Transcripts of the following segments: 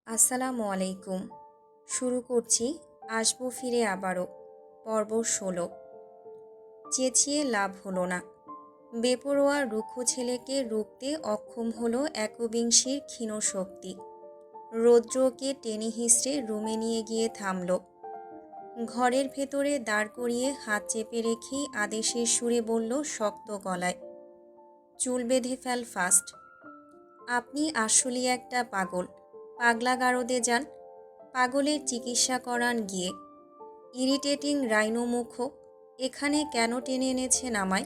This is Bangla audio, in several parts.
আসসালামু আলাইকুম। শুরু করছি আসবো ফিরে আবারও পর্ব ১৬। চেঁচিয়ে লাভ হলো না। বেপরোয়া রুক্ষ ছেলেকে রুখতে অক্ষম হলো একবিংশীর ক্ষীণ শক্তি। রৌদ্রকে টেনে হিঁচড়ে রুমে নিয়ে গিয়ে থামল। ঘরের ভেতরে দাঁড় করিয়ে হাত চেপে রেখেই আদেশের সুরে বলল শক্ত গলায়, চুল বেঁধে ফেল ফাস্ট। আপনি আসলেই একটা পাগল। পাগলা গারদে যান, পাগলের চিকিৎসা করান গিয়ে। ইরিটেটিং রাইনো মুখ, এখানে কেন টেনে এনেছেন আমায়?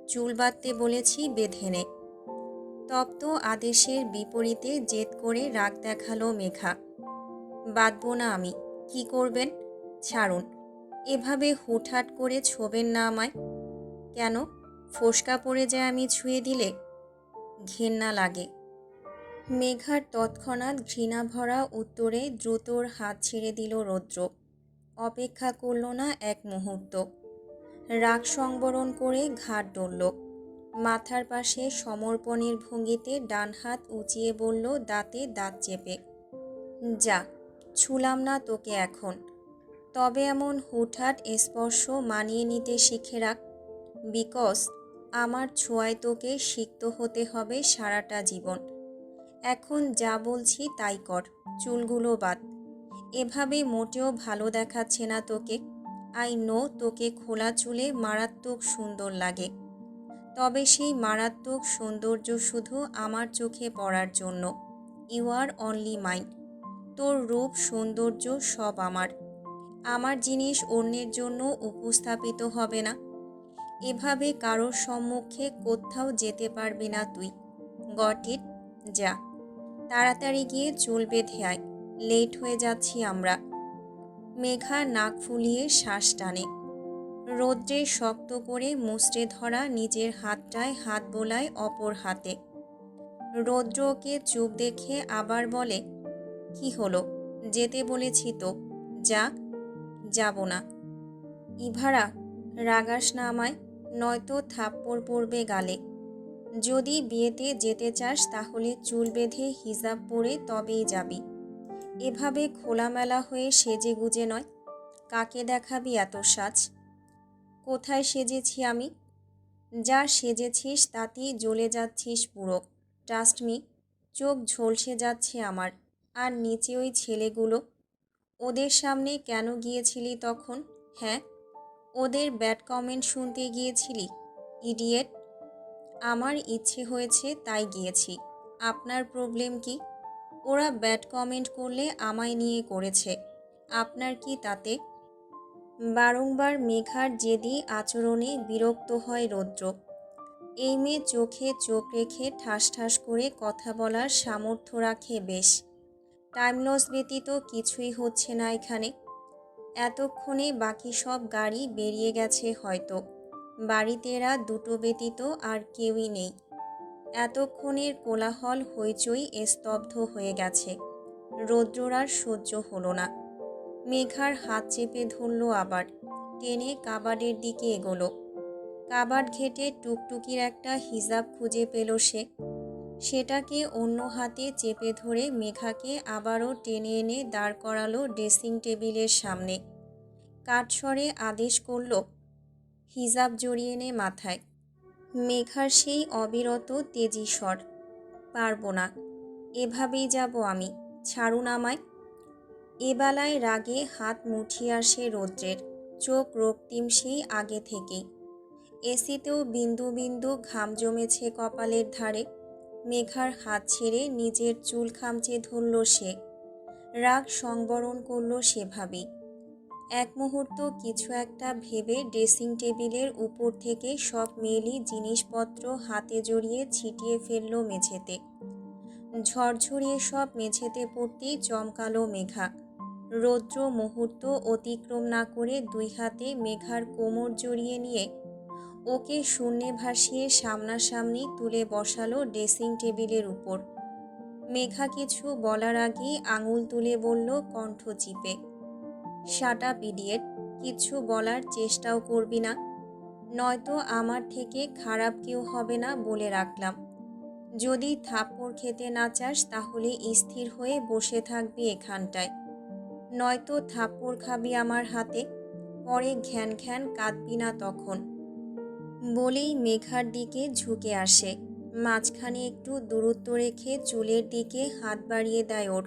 চুল বাঁধতে বলেছি, বেঁধে নে। তপ্ত আদেশের বিপরীতে জেদ করে রাগ দেখালো মেঘা। বাঁধব না আমি। কি করবেন? ছাড়ুন। এভাবে হুটহাট করে ছোবেন না আমায়। কেন? ফোসকা পড়ে যায় আমি ছুঁয়ে দিলে? ঘেন্না লাগে। মেঘার তৎক্ষণাৎ ঘৃণাভরা উত্তরে দ্রুতর হাত ছেড়ে দিল রৌদ্র। অপেক্ষা করল না এক মুহূর্ত। রাগ সংবরণ করে ঘাড় ডলল। মাথার পাশে সমর্পণের ভঙ্গিতে ডান হাত উঁচিয়ে বলল দাঁতে দাঁত চেপে, যা, ছুলাম না তোকে এখন। তবে এমন হুটহাট স্পর্শ মানিয়ে নিতে শিখে রাখ। বিকজ আমার ছোঁয়ায় তোকে সিক্ত হতে হবে সারাটা জীবন। এখন যা বলছি তাই কর, চুলগুলো বাঁধ। এভাবে মোটেও ভালো দেখাচ্ছে না তোকে। আই নো তোকে খোলা চুলে মারাত্মক সুন্দর লাগে। তবে সেই মারাত্মক সৌন্দর্য শুধু আমার চোখে পড়ার জন্য। You are only mine. তোর রূপ সৌন্দর্য সব আমার। আমার জিনিস অন্যের জন্য উপস্থাপিত হবে না। এভাবে কারোর সম্মুখে কোথাও যেতে পারবি না তুই। Got it? যা, তাড়াতাড়ি গিয়ে চুল বেঁধে আয়, লেট হয়ে যাচ্ছি আমরা। মেঘা নাক ফুলিয়ে শ্বাস টানে। রৌদ্রে শক্ত করে মুচড়ে ধরা নিজের হাতটায় হাত বোলায় অপর হাতে। রৌদ্রকে চুপ দেখে আবার বলে, কি হলো? যেতে বলেছি তো, যা। যাব না। ইভারা, রাগাস না আমায়, নয়তো থাপ্পড় পড়বে গালে। যদি বিয়েতে যেতে চাস তাহলে চুল বেঁধে হিজাব পরে তবেই যাবি। এভাবে খোলামেলা হয়ে সেজে গুজে নয়। কাকে দেখাবি এত সাজ? কোথায় সেজেছি আমি? যা সেজেছিস তাতেই জ্বলে যাচ্ছিস পুরো। Trust me. চোখ ঝলসে যাচ্ছে আমার। আর নিচে ওই ছেলেগুলো, ওদের সামনে কেন গিয়েছিলি তখন? হ্যাঁ, ওদের ব্যাড কমেন্ট শুনতে গিয়েছিলি? ইডিয়েট। আমার ইচ্ছে হয়েছে তাই গিয়েছি। আপনার প্রবলেম কি? ওরা ব্যাড কমেন্ট করলে আমায় নিয়ে করেছে, আপনার কি তাতে? বারংবার মেঘার জেদি আচরণে বিরক্ত হয় রৌদ্র। এই মেয়ে চোখে চোখ রেখে ঠাস ঠাস করে কথা বলার সামর্থ্য রাখে বেশ। টাইম লস ব্যতীত কিছুই হচ্ছে না এখানে। এতক্ষণে বাকি সব গাড়ি বেরিয়ে গেছে হয়তো। বাড়িতে এরা দুটো ব্যতীত আর কেউই নেই। এতক্ষণের কোলাহল হইচই স্তব্ধ হয়ে গেছে। রৌদ্রর আর সহ্য হলো না। মেঘার হাত চেপে ধরল আবার। টেনে কাবাডের দিকে এগোলো। কাবাড ঘেটে টুকটুকির একটা হিজাব খুঁজে পেল সে। সেটাকে অন্য হাতে চেপে ধরে মেঘাকে আবারও টেনে এনে দাঁড় করালো ড্রেসিং টেবিলের সামনে। কাঠস্বরে আদেশ করল, হিজাব জড়িয়ে নে মাথায়। মেঘার সেই অবিরত তেজি স্বর, পারবো না, এভাবেই যাব আমি, ছাড়ুন আমায়। এবেলায় রাগে হাত মুঠিয়ে আসে রৌদ্রের। চোখ রক্তিম সেই আগে থেকেই। এসিতেও বিন্দু বিন্দু ঘাম জমেছে কপালের ধারে। মেঘার হাত ছেড়ে নিজের চুল খামচে ধরল সে। রাগ সংবরণ করল সেভাবেই। এক মুহূর্ত কিছু একটা ভেবে ড্রেসিং টেবিলের উপর থেকে সব মেয়েলি জিনিসপত্র হাতে জড়িয়ে ছিটিয়ে ফেলল মেঝেতে। ঝরঝরিয়ে সব মেঝেতে পড়তেই চমকালো মেঘা। রৌদ্র মুহূর্ত অতিক্রম না করে দুই হাতে মেঘার কোমর জড়িয়ে নিয়ে ওকে শূন্যে ভাসিয়ে সামনাসামনি তুলে বসালো ড্রেসিং টেবিলের উপর। মেঘা কিছু বলার আগেই আঙুল তুলে বলল কণ্ঠ চিপে, শাট আপ ইডিয়েট। কিছু বলার চেষ্টাও করবি না, নয়তো আমার থেকে খারাপ কেউ হবে না বলে রাখলাম। যদি থাপ্পড় খেতে না চাস তাহলে স্থির হয়ে বসে থাকবি এখানটায়, নয়তো থাপ্পড় খাবি আমার হাতে, পরে ঘ্যান ঘ্যান কাঁদবি না তখন। বলেই মেঘার দিকে ঝুঁকে আসে, মাঝখানে একটু দূরত্ব রেখে চুলের দিকে হাত বাড়িয়ে দেয় ওর।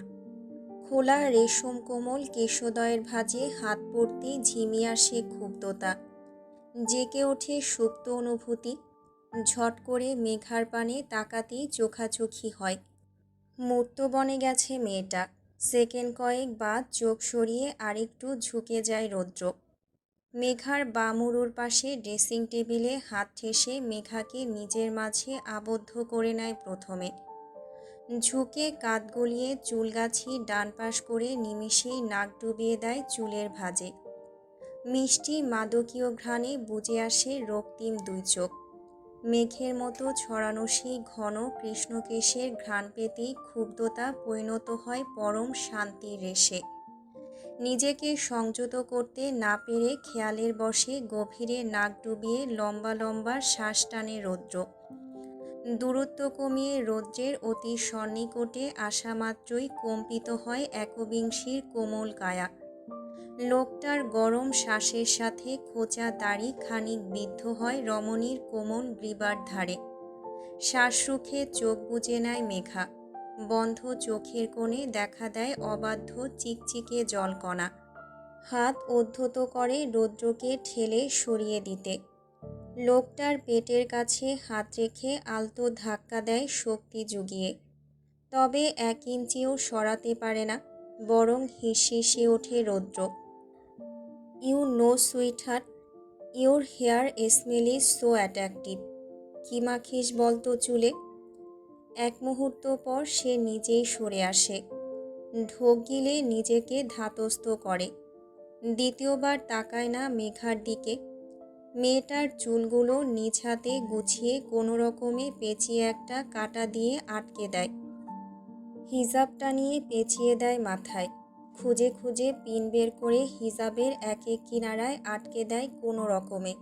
খোলা রেশম কোমল কেশোদয়ের ভাঁজে হাত পড়তেই ঝিমিয়ে আসে ক্ষুব্ধতা, জেগে ওঠে সুপ্ত অনুভূতি। ঝট করে মেঘার পানে তাকাতেই চোখাচোখি হয়। মূর্ত বনে গেছে মেয়েটা। সেকেন্ড কয়েক বাদ চোখ সরিয়ে আরেকটু ঝুঁকে যায় রৌদ্র। মেঘার বামুরুর পাশে ড্রেসিং টেবিলে হাত ঠেসে মেঘাকে নিজের মাঝে আবদ্ধ করে নেয় প্রথমে। ঝুঁকে কাঁধ গলিয়ে চুলগাছি ডান পাশ করে নিমিষেই নাক ডুবিয়ে দেয় চুলের ভাঁজে। মিষ্টি মাদকীয় ঘ্রাণে বুজে আসে রক্তিম দুই চোখ। মেঘের মতো ছড়ানো সেই ঘন কৃষ্ণকেশের ঘ্রাণ পেতেই ক্ষুব্ধতা পরিণত হয় পরম শান্তির রেশে। নিজেকে সংযত করতে না পেরে খেয়ালের বশে গভীরে নাক ডুবিয়ে লম্বা লম্বা শ্বাস টানে রৌদ্র। দূরত্ব কমিয়ে রৌদ্রের অতি সন্নিকটে আসা মাত্রই কম্পিত হয় একবিংশীর কোমল কায়া। লোকটার গরম শ্বাসের সাথে খোঁচা দাড়ি খানিক বিদ্ধ হয় রমণীর কোমল গ্রীবার ধারে। শ্বাস রুখে চোখ বুজে নেয় মেঘা। বন্ধ চোখের কোণে দেখা দেয় অবাধ্য চিকচিকে জলকণা। হাত উদ্ধত করে রৌদ্রকে ঠেলে সরিয়ে দিতে। লোকটার পেটের কাছে হাত রেখে আলতো ধাক্কা দেয় শক্তি জুগিয়ে। তবে 1 ইঞ্চিও সরাতে পারে না, বরং হিসিয়ে ওঠে রৌদ্র। You know sweetheart, your hair smell is so attractive. কি মাখিস বলতো চুলে? এক মুহূর্ত পর সে নিজেই সরে আসে, ঢোক গিলে নিজেকে ধাতস্থ করে। দ্বিতীয়বার তাকায় না মেঘার দিকে। মেয়েটার চুলগুলো নিজ হাতে গুছিয়ে কোনো রকমে পেঁচিয়ে একটা কাঁটা দিয়ে আটকে দেয়। হিজাবটা নিয়ে পেঁচিয়ে দেয় মাথায়। খুঁজে খুঁজে পিন বের করে হিজাবের এক এক কিনারায় আটকে দেয় কোনো রকমে,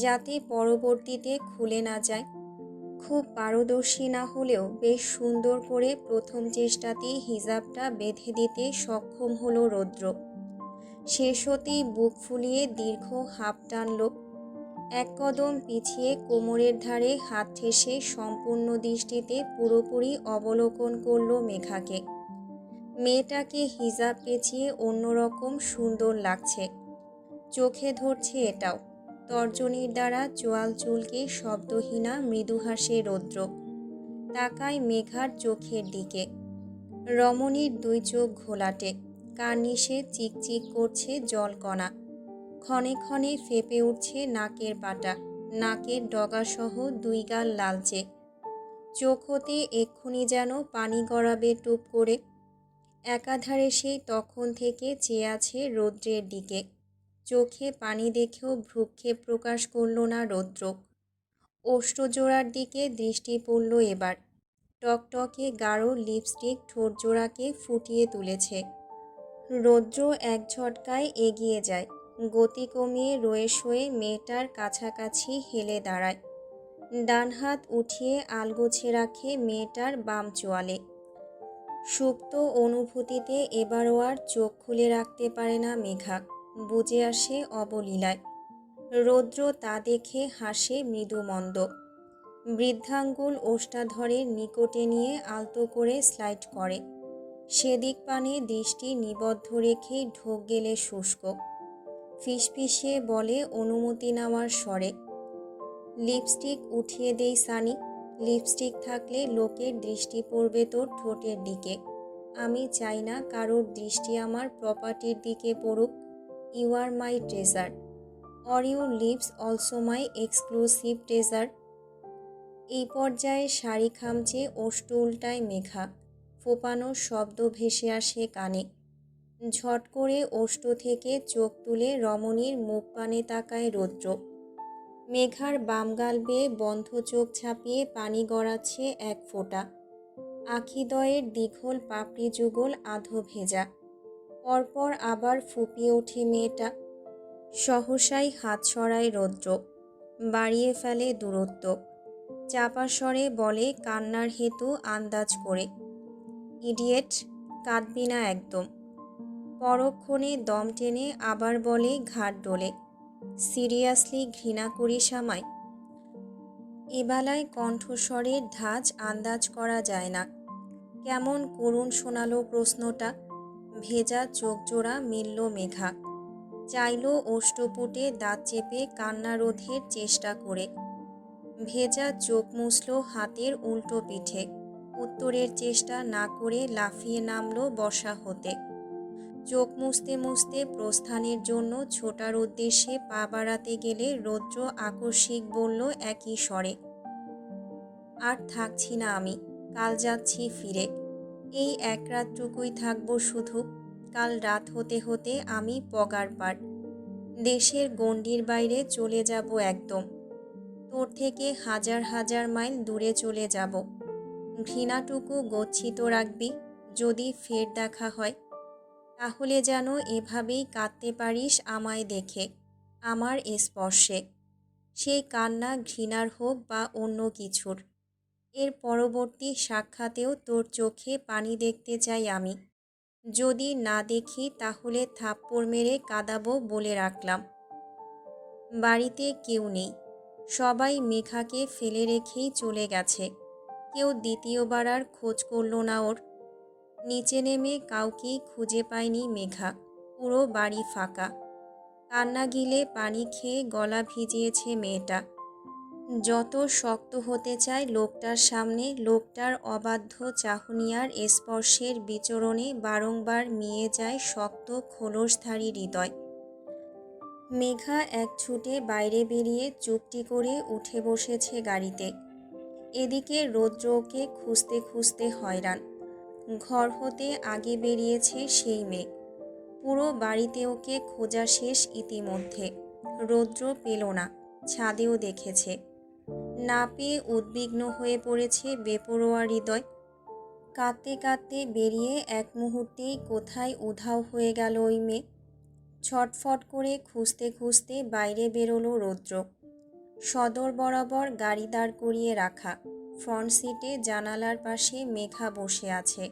যাতে পরবর্তীতে খুলে না যায়। খুব পারদর্শী না হলেও বেশ সুন্দর করে প্রথম চেষ্টাতেই হিজাবটা বেঁধে দিতে সক্ষম হলো রৌদ্র। শেষ হতেই বুক ফুলিয়ে দীর্ঘ হাঁপ টানল। এক কদম পিছিয়ে কোমরের ধারে হাত ঠেসে সম্পূর্ণ দৃষ্টিতে পুরোপুরি অবলোকন করল মেঘাকে। মেয়েটাকে হিজাব পেঁচিয়ে অন্যরকম সুন্দর লাগছে। চোখে ধরছে এটাও। তর্জনীর দ্বারা চোয়াল চুলকে শব্দহীনা মৃদু হাসে রৌদ্র। তাকায় মেঘার চোখের দিকে। রমণীর 2 চোখ ঘোলাটে, কার্নিশে চিকচিক করছে জলকণা। ক্ষণে ক্ষণে ফেঁপে উঠছে নাকের পাটা, নাকের ডগাসহ 2 গাল লালচে। চোখ হতে এক্ষুনি যেন পানি গড়াবে টুপ করে। একাধারে সেই তখন থেকে চেয়ে আছে রৌদ্রের দিকে। চোখে পানি দেখেও ভ্রুক্ষেপ প্রকাশ করল না রৌদ্র। ওষ্ঠজোড়ার দিকে দৃষ্টি পড়ল এবার। টকটকে গাঢ় লিপস্টিক ঠোঁটজোড়াকে ফুটিয়ে তুলেছে। রৌদ্র এক ঝটকায় এগিয়ে যায়, গতি কমিয়ে রয়ে শয়ে মেয়েটার কাছাকাছি হেলে দাঁড়ায়। ডান হাত উঠিয়ে আলগোছে রাখে মেয়েটার বাম চোয়ালে। সুপ্ত অনুভূতিতে এবারও আর চোখ খুলে রাখতে পারে না মেঘা, বুজে আসে অবলীলায়। রৌদ্র তা দেখে হাসে মৃদুমন্দ। বৃদ্ধাঙ্গুল ওষ্ঠাধরের নিকটে নিয়ে আলতো করে স্লাইড করে। সেদিক পানে দৃষ্টি নিবদ্ধ রেখে ঢোক গেলে শুষ্ক। ফিসফিসিয়ে বলে অনুমতি নেওয়ার স্বরে, লিপস্টিক উঠিয়ে দেই সানি। লিপস্টিক থাকলে লোকের দৃষ্টি পড়বে তোর ঠোঁটের দিকে। আমি চাই না কারোর দৃষ্টি আমার প্রপার্টির দিকে পড়ুক। You are my treasure, or your lips also my exclusive treasure. এই পর্যায়ে শাড়ি খামচে ওষ্ঠ উল্টায় মেঘা। ফোপানো শব্দ ভেসে আসে কানে। ঝট করে ওষ্ঠ থেকে চোখ তুলে রমণীর মুখ পানে তাকায় রৌদ্র। মেঘার বাম গাল বেয়ে বন্ধ চোখ ছাপিয়ে পানি গড়াচ্ছে এক ফোঁটা। আখিদ্বয়ের দীঘল পাপড়ি যুগল আধো ভেজা। পরপর আবার ফুপিয়ে ওঠে মেয়েটা। সহসাই হাত সরায় রৌদ্র, বাড়িয়ে ফেলে দূরত্ব। চাপা স্বরে বলে কান্নার হেতু আন্দাজ করে, ইডিয়েট, কাঁদবি না একদম। পরক্ষণে দম টেনে আবার বলে ঘাড় ডোলে, সিরিয়াসলি ঘৃণা করিস আমায়? এবেলায় কণ্ঠস্বরের ধাঁচ আন্দাজ করা যায় না। কেমন করুণ শোনালো প্রশ্নটা। ভেজা চোখ জোড়া মিলল মেঘা। চাইল ওষ্ঠপুটে দাঁত চেপে কান্না রোধের চেষ্টা করে। ভেজা চোখ মুছল হাতের উল্টো পিঠে। উত্তরের চেষ্টা না করে লাফিয়ে নামল বসা হতে। চোখ মুছতে মুছতে প্রস্থানের জন্য ছোটার উদ্দেশ্যে পা বাড়াতে গেলে রৌদ্র আকস্মিক বলল একই স্বরে, আর থাকছি না আমি, কাল যাচ্ছি ফিরে। এই এক রাতটুকুই থাকবো শুধু। কাল রাত হতে হতে আমি পগার পার। দেশের গণ্ডির বাইরে চলে যাব একদম। তোর থেকে হাজার হাজার মাইল দূরে চলে যাব। ঘৃণাটুকু গচ্ছিত রাখবি। যদি ফের দেখা হয় তাহলে যেন এভাবেই কাঁদতে পারিস আমায় দেখে, আমার স্পর্শে। সেই কান্না ঘৃণার হোক বা অন্য কিছুর। এর পরবর্তী সাক্ষাতেও তোর চোখে পানি দেখতে চাই আমি। যদি না দেখি তাহলে থাপ্পড় মেরে কাঁদাবো বলে রাখলাম। বাড়িতে কেউ নেই। সবাই মেঘাকে ফেলে রেখেই চলে গেছে। কেউ দ্বিতীয়বার আর খোঁজ করল না ওর। নিচে নেমে কাউকেই খুঁজে পায়নি মেঘা। পুরো বাড়ি ফাঁকা। কান্না গিলে পানি খেয়ে গলা ভিজিয়েছে মেয়েটা। যত শক্ত হতে চায় লোকটার সামনে, লোকটার অবাধ্য চাহনিয়ার স্পর্শের বিচরণে বারংবার মিয়ে যায় শক্ত খোলসধারী হৃদয়। মেঘা এক ছুটে বাইরে বেরিয়ে চুপটি করে উঠে বসেছে গাড়িতে। এদিকে রৌদ্র ওকে খুঁজতে খুঁজতে হয়রান। ঘর হতে আগে বেরিয়েছে সেই মেয়ে। পুরো বাড়িতে ওকে খোঁজা শেষ ইতিমধ্যে। রৌদ্র পেল না। ছাদেও দেখেছে। না পেয়ে উদ্বিগ্ন হয়ে পড়েছে বেপরোয়া হৃদয়। কাঁদতে কাঁদতে বেরিয়ে এক মুহূর্তেই কোথায় উধাও হয়ে গেল ওই মেয়ে। ছটফট করে খুঁজতে খুঁজতে বাইরে বেরোলো রৌদ্র। সদর বরাবর গাড়ি দাঁড় করিয়ে রাখা। ফ্রন্ট সিটে জানালার পাশে মেঘা বসে আছে।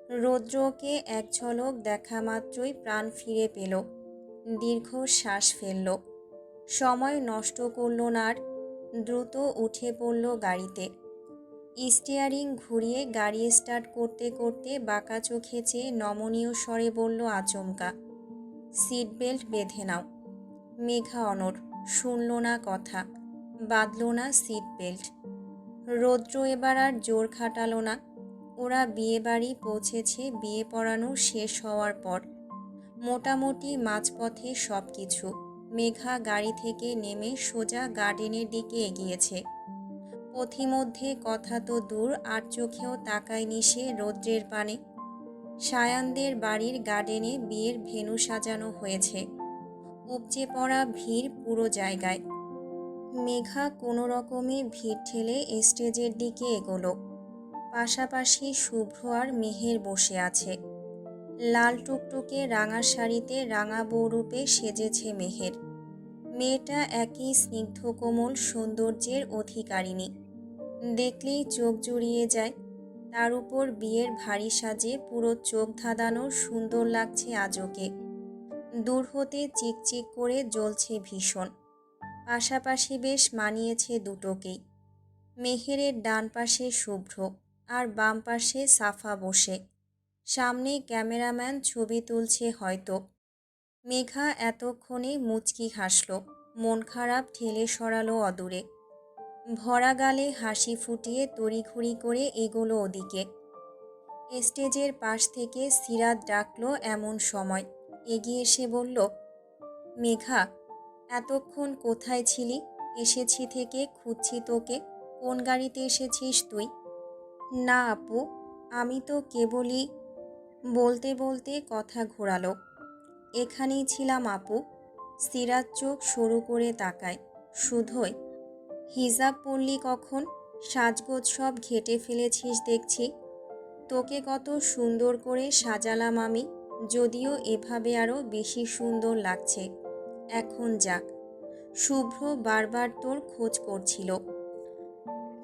রৌদ্র ওকে এক ঝলক দেখা মাত্রই প্রাণ ফিরে পেল। দীর্ঘ শ্বাস ফেলল। সময় নষ্ট করল না আর। দ্রুত উঠে পড়ল গাড়িতে। স্টিয়ারিং ঘুরিয়ে গাড়ি স্টার্ট করতে করতে বাঁকা চোখে চেয়ে নমনীয় স্বরে বলল আচমকা, সিট বেল্ট বেঁধে নাও। মেঘা অনড়, শুনল না কথা, বাঁধল না সিট বেল্ট। রৌদ্র এবার আর জোর খাটালো না। ওরা বিয়ে বাড়ি পৌঁছেছে বিয়ে পড়ানো শেষ হওয়ার পর। মোটামুটি মাঝপথে সব কিছু। মেঘা গাড়ি থেকে নেমে সোজা গার্ডেনের দিকে এগিয়েছে। পথিমধ্যে কথা তো দূর, আর চোখেও তাকায়নি সে রৌদ্রের পানে। সায়ানদের বাড়ির গার্ডেনে বিয়ের ভেন্যু সাজানো হয়েছে। উপচে পড়া ভিড় পুরো জায়গায়। মেঘা কোনো রকমে ভিড় ঠেলে স্টেজের দিকে এগোলো। পাশাপাশি শুভ্র আর মেহের বসে আছে। লাল টুকটুকে রাঙা শাড়িতে রাঙা বৌরূপে সেজেছে মেহের। মেয়েটা একই স্নিগ্ধ কোমল সৌন্দর্যের অধিকারিণী। দেখলেই চোখ জুড়িয়ে যায়। তার উপর বিয়ের ভারী সাজে পুরো চোখ ধাঁধানো সুন্দর লাগছে আজকে। দূর হতে চিকচিক করে জ্বলছে ভীষণ। পাশাপাশি বেশ মানিয়েছে দুটোকেই। মেহেরের ডান পাশে শুভ্র, আর বাম পাশে সাফা বসে। সামনে ক্যামেরাম্যান ছবি তুলছে হয়তো। মেঘা এতক্ষণে মুচকি হাসল। মন খারাপ ঠেলে সরালো অদূরে। ভরা গালে হাসি ফুটিয়ে তড়িঘড়ি করে এগোলো ওদিকে। স্টেজের পাশ থেকে সিরাত ডাকলো এমন সময়। এগিয়ে এসে বলল, মেঘা, এতক্ষণ কোথায় ছিলি? এসেছি থেকে খুঁজছি তোকে। কোন গাড়িতে এসেছিস তুই? না আপু, আমি তো কেবলই। বলতে বলতে কথা ঘোরালো। এখানেই ছিলাম আপু। সিরাত চোখ সরু করে তাকায়। শুধোয়, হিজাব পরলি কখন? সাজগোজ সব ঘেটে ফেলেছিস দেখছি। তোকে কত সুন্দর করে সাজালাম আমি। যদিও এভাবে আরও বেশি সুন্দর লাগছে। এখন যাক। শুভ্র বারবার তোর খোঁজ করছিল।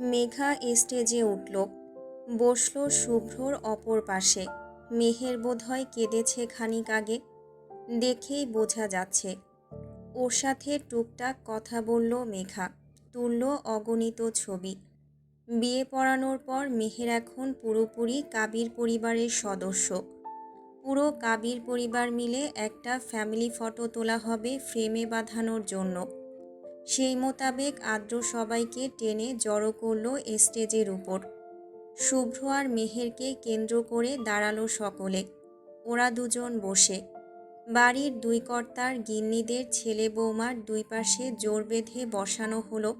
মেঘা স্টেজে উঠল, বসল শুভ্রর অপর পাশে। মেহের বোধহয় কেঁদেছে খানিক আগে, দেখেই বোঝা যাচ্ছে। ওর সাথে টুকটাক কথা বলল মেঘা, তুলল অগণিত ছবি। বিয়ে পড়ানোর পর মেহের এখন পুরোপুরি কাবির পরিবারের সদস্য। পুরো কাবির পরিবার মিলে একটা ফ্যামিলি ফটো তোলা হবে ফ্রেমে বাঁধানোর জন্য। সেই মোতাবেক আদ্র সবাইকে টেনে জড়ো করল স্টেজের উপর। শুভ্র আর মেহেরকে কেন্দ্র করে দাঁড়ালো সকলে। ওরা দুজন বসে। বাড়ির দুই কর্তার গিন্নিদের ছেলে বৌমার দুই পাশে জোর বেঁধে বসানো হলো।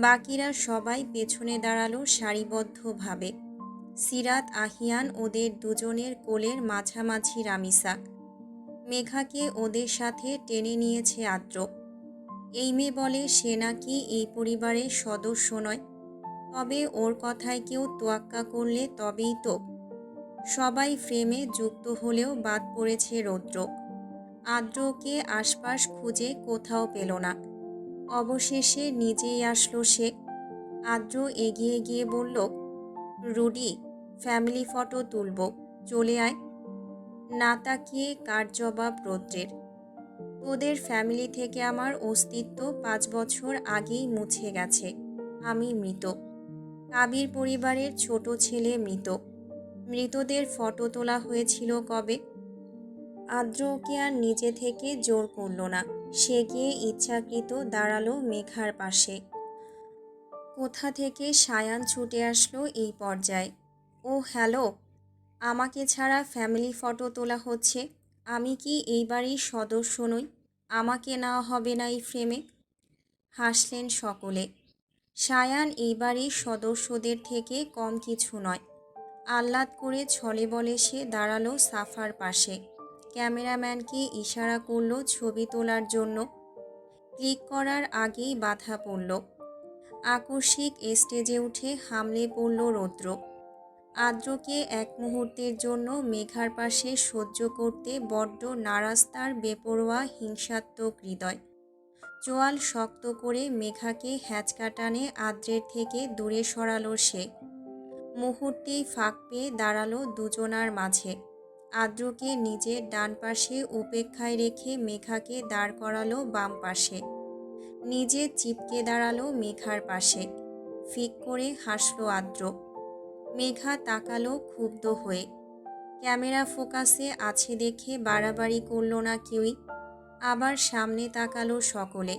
বাকিরা সবাই পেছনে দাঁড়ালো সারিবদ্ধভাবে। সিরাত আহিয়ান ওদের দুজনের কোলের মাঝামাঝি রামিসা। মেঘাকে ওদের সাথে টেনে নিয়েছে আদ্র। এই মেয়ে বলে সে নাকি এই পরিবারের সদস্য নয়, তবে ওর কথায় কেউ তোয়াক্কা করলে তবেই তো। সবাই ফ্রেমে যুক্ত হলেও বাদ পড়েছে রৌদ্র। আদ্রকে আশপাশ খুঁজে কোথাও পেল না। অবশেষে নিজেই আসলো সে। আদ্র এগিয়ে গিয়ে বলল, রুডি, ফ্যামিলি ফটো তুলব, চলে আয়। না তাকিয়ে কার জবাব রৌদ্রের। তোদের ফ্যামিলি থেকে আমার অস্তিত্ব 5 বছর আগেই মুছে গেছে। আমি মৃত। কাবির পরিবারের ছোট ছেলে মৃত। মৃতদের ফটো তোলা হয়েছিল কবে? আদ্র ওকে আর নিজে থেকে জোর করল না। সে গিয়ে ইচ্ছাকৃত দাঁড়ালো মেঘার পাশে। কোথা থেকে সায়ান ছুটে আসলো এই পর্যায়ে। ও হ্যালো, আমাকে ছাড়া ফ্যামিলি ফটো তোলা হচ্ছে। আমি কি এই বাড়ির সদস্য নই? আমাকে নেওয়া হবে না এই ফ্রেমে? হাসলেন সকলে। সায়ান এই বাড়ির সদস্যদের থেকে কম কিছু নয়। আহ্লাদ করে ছলে বলে সে দাঁড়ালো সাফার পাশে। ক্যামেরাম্যানকে ইশারা করল ছবি তোলার জন্য। ক্লিক করার আগেই বাধা পড়ল। আকস্মিক স্টেজে উঠে হামলে পড়ল রৌদ্র। আদ্রকে এক মুহূর্তের জন্য মেঘার পাশে সহ্য করতে বড্ড নারাজ তার বেপরোয়া হিংসাত্মক হৃদয়। চোয়াল শক্ত করে মেঘাকে হ্যাঁচকা টানে আদ্রের থেকে দূরে সরালো সে। মুহূর্তেই ফাঁক পেয়ে দাঁড়ালো দুজনার মাঝে। আদ্রকে নিজের ডান পাশে উপেক্ষায় রেখে মেঘাকে দাঁড় করালো বাম পাশে। নিজে চিপকে দাঁড়ালো মেঘার পাশে। ফিক করে হাসলো আদ্র। মেঘা তাকালো ক্ষুব্ধ হয়ে। ক্যামেরা ফোকাসে আছে দেখে বাড়াবাড়ি করল না কেউই। আবার সামনে তাকালো সকলে।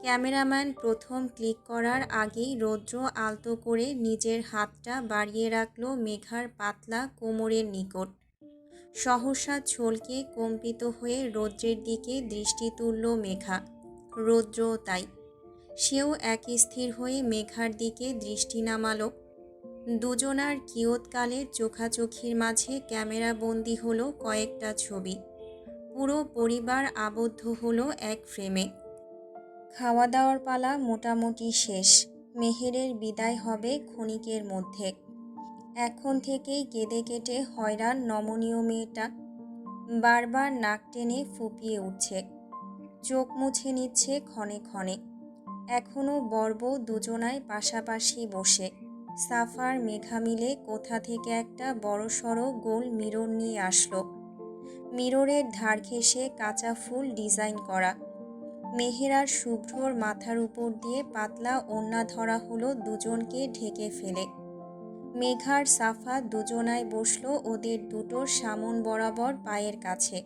ক্যামেরাম্যান প্রথম ক্লিক করার আগেই রৌদ্র আলতো করে নিজের হাতটা বাড়িয়ে রাখল মেঘার পাতলা কোমরের নিকট। সহসা ছলকে কম্পিত হয়ে রৌদ্রের দিকে দৃষ্টি তুলল মেঘা। রৌদ্রও তাই। সেও এক স্থির হয়ে মেঘার দিকে দৃষ্টি নামালো। দুজনার কিয়ৎকালের চোখাচোখির মাঝে ক্যামেরা বন্দি হলো কয়েকটা ছবি। পুরো পরিবার আবদ্ধ হলো এক ফ্রেমে। খাওয়া দাওয়ার পালা মোটামুটি শেষ। মেহেরের বিদায় হবে ক্ষণিকের মধ্যে। এখন থেকেই কেঁদে কেটে হয়রান নমনীয় মেয়েটা। বারবার নাক টেনে ফুপিয়ে উঠছে। চোখ মুছে নিচ্ছে ক্ষণে ক্ষণে। এখনও বর্বউ দুজনায় পাশাপাশি বসে। সাফার মেঘা মিলে কোথা থেকে একটা বড়সড় গোল মিরর নিয়ে আসলো। মিররের ধার ঘেঁষে কাঁচা ফুল ডিজাইন করা। মেহের আর শুভ্রর মাথার উপর দিয়ে পাতলা ওড়না ধরা হলো দুজনকে ঢেকে ফেলে। মেঘার সাফা দুজনায় বসলো ওদের দুটোর সামন বরাবর পায়ের কাছে।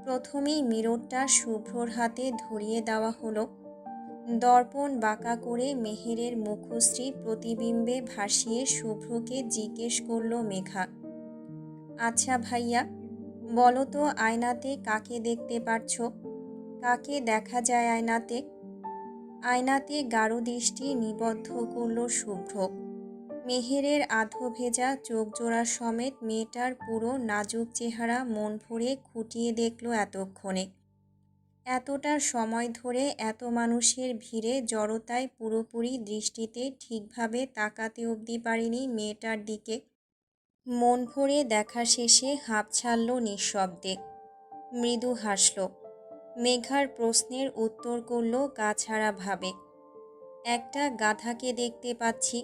প্রথমেই মিররটা শুভ্রর হাতে ধরিয়ে দেওয়া হলো। দর্পণ বাঁকা করে মেহেরের মুখশ্রী প্রতিবিম্বে ভাসিয়ে শুভ্রকে জিজ্ঞেস করল মেঘা, আচ্ছা ভাইয়া, বলো তো আয়নাতে কাকে দেখতে পারছ? কাকে দেখা যায় আয়নাতে? আয়নাতে গাঢ় দৃষ্টি নিবদ্ধ করল শুভ্র। মেহেরের আধো ভেজা চোখজোড়া সমেত মেয়েটার পুরো নাজুক চেহারা মন ভরে খুঁটিয়ে দেখল এতক্ষণে। এতটা সময় ধরে এত মানুষের ভিড়ে জড়তায় পুরোপুরি দৃষ্টিতে ঠিকভাবে তাকাতে অবধি পারেনি মেয়েটার দিকে। মন ভরে দেখা শেষে হাঁপ ছাড়ল নিঃশব্দে। মৃদু হাসল। মেঘার প্রশ্নের উত্তর করল গা ছাড়া ভাবে। একটা গাধাকে দেখতে পাচ্ছি।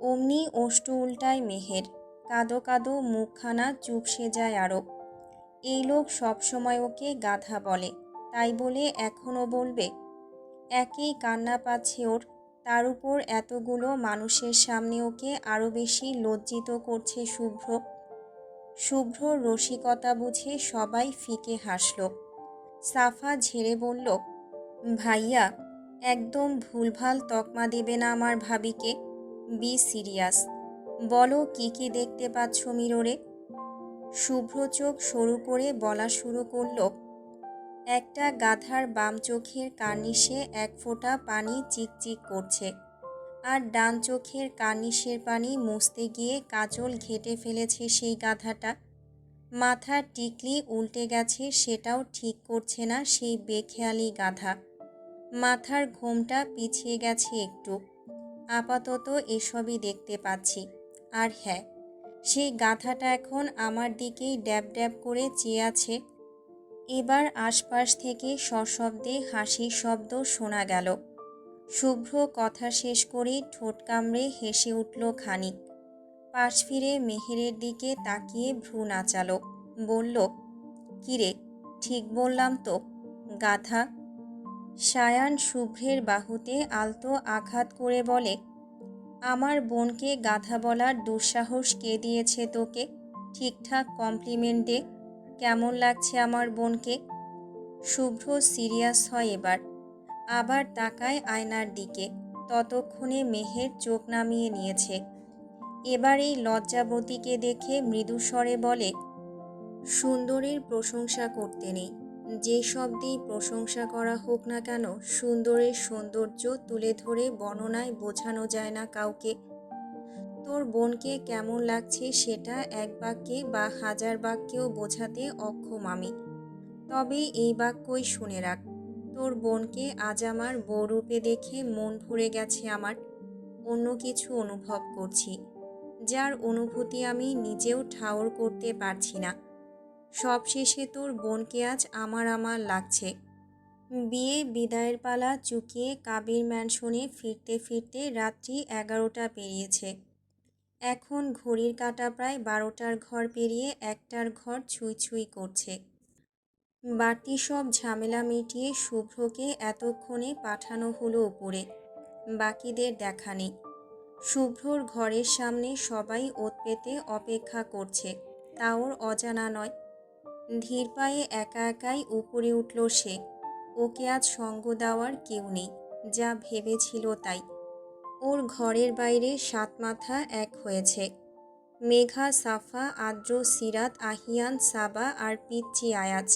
অমনি ওষ্ঠ উল্টায় মেহের। কাদো কাদো মুখখানা চুপসে যায় আরও। এই লোক সবসময় ওকে গাধা বলে, তাই বলে এখনও বলবে? একেই কান্না পাচ্ছে ওর, তার উপর এতগুলো মানুষের সামনে ওকে আরও বেশি লজ্জিত করছে শুভ্র। শুভ্রর রসিকতা বুঝে সবাই ফিকে হাসল। সাফা ঝেড়ে বলল, ভাইয়া, একদম ভুলভাল তকমা দেবে না আমার ভাবিকে। Be serious. বলো কি কি দেখতে পাচ্ছ মিররে? শুভ্র চোখ সরু করে বলা শুরু করল, একটা গাধার বাম চোখের কার্নিশে এক ফোঁটা পানি চিকচিক করছে, আর ডান চোখের কার্নিশের পানি মুছতে গিয়ে কাজল ঘেটে ফেলেছে সেই গাধাটা। মাথার টিকলি উল্টে গেছে, সেটাও ঠিক করছে না সেই বেখেয়ালি গাধা। মাথার ঘোমটা পিছিয়ে গেছে একটু। আপাতত এসবই দেখতে পাচ্ছি। আর হ্যাঁ, সেই গাধাটা এখন আমার দিকেই ড্যাব ড্যাব করে চেয়ে আছে। এবার আশপাশ থেকে সশব্দে হাসির শব্দ শোনা গেল। শুভ্র কথা শেষ করেই ঠোঁট কামড়ে হেসে উঠল খানিক। পাশ ফিরে মেহেরের দিকে তাকিয়ে ভ্রু নাচালো। বলল, কিরে, ঠিক বললাম তো? গাধা। সায়ান শুভ্রের বাহুতে আলতো আঘাত করে বলে, আমার বোনকে গাধা বলার দুঃসাহস কে দিয়েছে তোকে? ঠিকঠাক কমপ্লিমেন্ট দে। কেমন লাগছে আমার বোনকে? শুভ্র সিরিয়াস হয় এবার। আবার তাকায় আয়নার দিকে। ততক্ষণে মেহের চোখ নামিয়ে নিয়েছে। এবার এই লজ্জাবতীকে দেখে মৃদুস্বরে বলে, সুন্দরীর প্রশংসা করতে নেই। যে শব্দেই প্রশংসা করা হোক না কেন, সুন্দরের সৌন্দর্য তুলে ধরে বর্ণনায় বোঝানো যায় না কাউকে। তোর বোনকে কেমন লাগছে সেটা এক বাক্যে বা হাজার বাক্যেও বোঝাতে অক্ষম আমি। তবে এই বাক্যই শুনে রাখ, তোর বোনকে আজ আমার বউরূপে দেখে মন ভরে গেছে আমার। অন্য কিছু অনুভব করছি, যার অনুভূতি আমি নিজেও ঠাউর করতে পারছি না। সবশেষে তোর বোনকে আজ আমার লাগছে। বিয়ে বিদায়ের পালা চুকিয়ে কাবির ম্যানশনে ফিরতে ফিরতে রাত্রি 11টা পেরিয়েছে। এখন ঘড়ির কাঁটা প্রায় 12টার ঘর পেরিয়ে 1টার ঘর ছুঁই ছুঁই করছে। বাড়তি সব ঝামেলা মিটিয়ে শুভ্রকে এতক্ষণে পাঠানো হলো উপরে। বাকিদের দেখা নেই। শুভ্রর ঘরের সামনে সবাই ওত পেতে অপেক্ষা করছে, তা ওর অজানা নয়। ধীর পায়ে একা একাই উপরে উঠল সে। ওকে আজ সঙ্গ দেওয়ার কেউ নেই, যা ভেবেছিল তাই। ওর ঘরের বাইরে 7 মাথা এক হয়েছে। মেঘা, সাফা, আদ্র, সিরাত, আহিয়ান, সাবা আর পিচ্চি আয়াজ।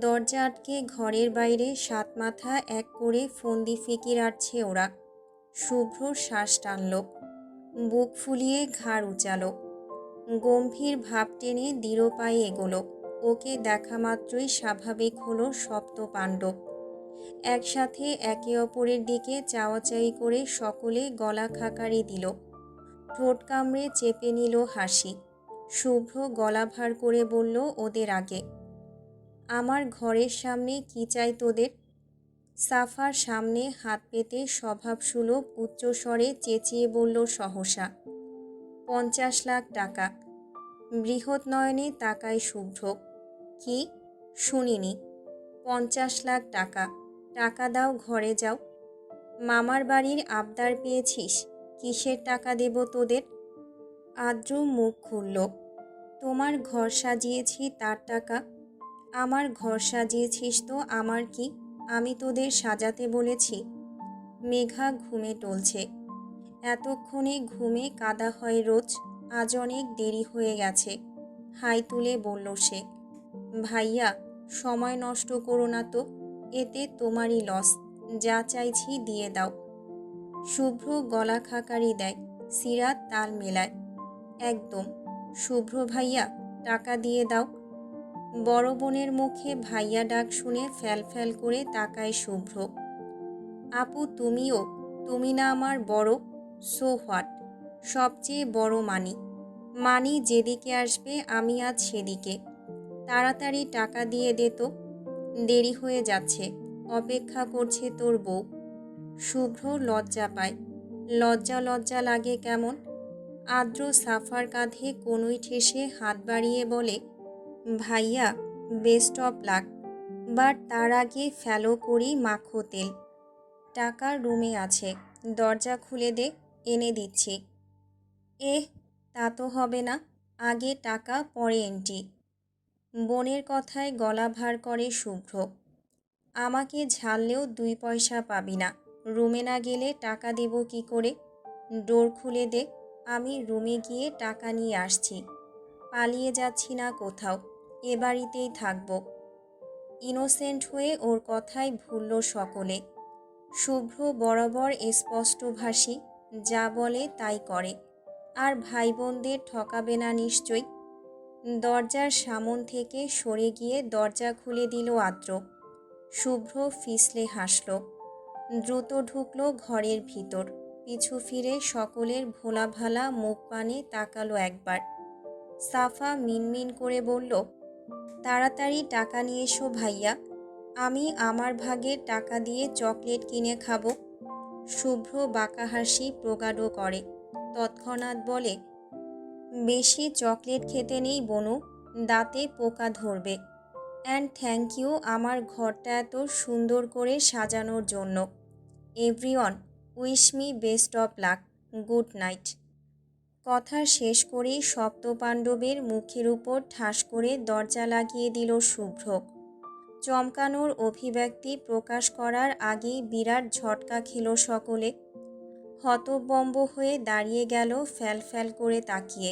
দরজা আটকে ঘরের বাইরে 7 মাথা এক করে ফন্দি ফিকির আটছে ওরা। শুভ্র শ্বাস টানল, বুক ফুলিয়ে ঘাড় উচালো, গম্ভীর ভাব টেনে দৃঢ় পায়ে এগোলো। ওকে দেখা মাত্রই স্বাভাবিক হলো সপ্ত পাণ্ডব। একসাথে একে অপরের দিকে চাওয়াচাই করে সকলে গলা খাকারি দিল। ঠোঁট কামড়ে চেপে নিল হাসি। শুভ্র গলা ভার করে বলল ওদের আগে, আমার ঘরের সামনে কি চাই তোদের? সাফার সামনে হাত পেতে স্বভাবসুলভ উচ্চস্বরে চেঁচিয়ে বলল সহসা, 50 লাখ টাকা। বৃহৎ নয়নে তাকায় শুভ্র। কি? শুনিনি। 50 লাখ টাকা। টাকা দাও, ঘরে যাও। মামার বাড়ির আবদার পেয়েছিস? কিসের টাকা দেব তোদের? আদ্র মুখ খুলল, তোমার ঘর সাজিয়েছি তার টাকা। আমার ঘর সাজিয়েছিস তো আমার কি? আমি তোদের সাজাতে বলেছি? মেঘা ঘুমে টলছে। এতক্ষণে ঘুমে কাদা হয় রোজ। আজ অনেক দেরি হয়ে গেছে। হাই তুলে বলল সে, ভাইয়া, সময় নষ্ট করো না তো, এতে তোমারই লস। যা চাইছি দিয়ে দাও। শুভ্র গলা খাকারি দেয়। সিরাত তাল মেলায়, একদম। শুভ্র ভাইয়া, টাকা দিয়ে দাও। বড় বোনের মুখে ভাইয়া ডাক শুনে ফ্যাল ফ্যাল করে তাকায় শুভ্র। আপু তুমিও? তুমি না আমার বড়? So what? সবচেয়ে বড় মানি। মানি যেদিকে আসবে আমি আজ সেদিকে। তাড়াতাড়ি টাকা দিয়ে দে তো, দেরি হয়ে যাচ্ছে। অপেক্ষা করছে তোর বউ। শুভ্র লজ্জা পায়। লজ্জা লজ্জা লাগে কেমন। আদ্র সাফার কাঁধে কনুই ঠেসে হাত বাড়িয়ে বলে, ভাইয়া বেস্ট অফ লাক, বাট তার আগে ফ্যালো করি মাখো তেল। টাকা রুমে আছে, দরজা খুলে দে, এনে দিচ্ছি। এহ, তা তো হবে না, আগে টাকা পরে এন্ট্রি। বোনের কথায় গলা ভার করে শুভ্র। আমাকে ঝাললেও 2 পয়সা পাবি না, রুমে না গেলে টাকা দেব কি করে? ডোর খুলে দে, আমি রুমে গিয়ে টাকা নিয়ে আসছি। পালিয়ে যাচ্ছি না কোথাও, এ বাড়িতেই থাকবো। ইনোসেন্ট হয়ে ওর কথায় ভুলল সকলে। শুভ্র বরাবর স্পষ্টভাষী, যা বলে তাই করে। আর ভাই বোনদের ঠকাবে না নিশ্চয়ই। দরজার সামন থেকে সরে গিয়ে দরজা খুলে দিল আদ্র। শুভ্র ফিসলে হাসল। দ্রুত ঢুকল ঘরের ভিতর। পিছু ফিরে সকলের ভোলাভালা মুখ পানে তাকালো একবার। সাফা মিনমিন করে বলল, তাড়াতাড়ি টাকা নিয়ে এসো ভাইয়া, আমি আমার ভাগের টাকা দিয়ে চকলেট কিনে খাবো। শুভ্র বাঁকা হাসি প্রগাঢ় করে। তৎক্ষণাৎ বলে, বেশি চকলেট খেতে নেই বনু, দাঁতে পোকা ধরবে। অ্যান্ড থ্যাংক ইউ আমার ঘরটা এত সুন্দর করে সাজানোর জন্য। Everyone wish me best of luck, good night. কথা শেষ করেই সপ্তপাণ্ডবের মুখের উপর ঠাস করে দরজা লাগিয়ে দিল শুভ্র। চমকানোর অভিব্যক্তি প্রকাশ করার আগেই বিরাট ঝটকা খেল সকলে। হতবম্ব হয়ে দাঁড়িয়ে গেল ফ্যাল ফ্যাল করে তাকিয়ে।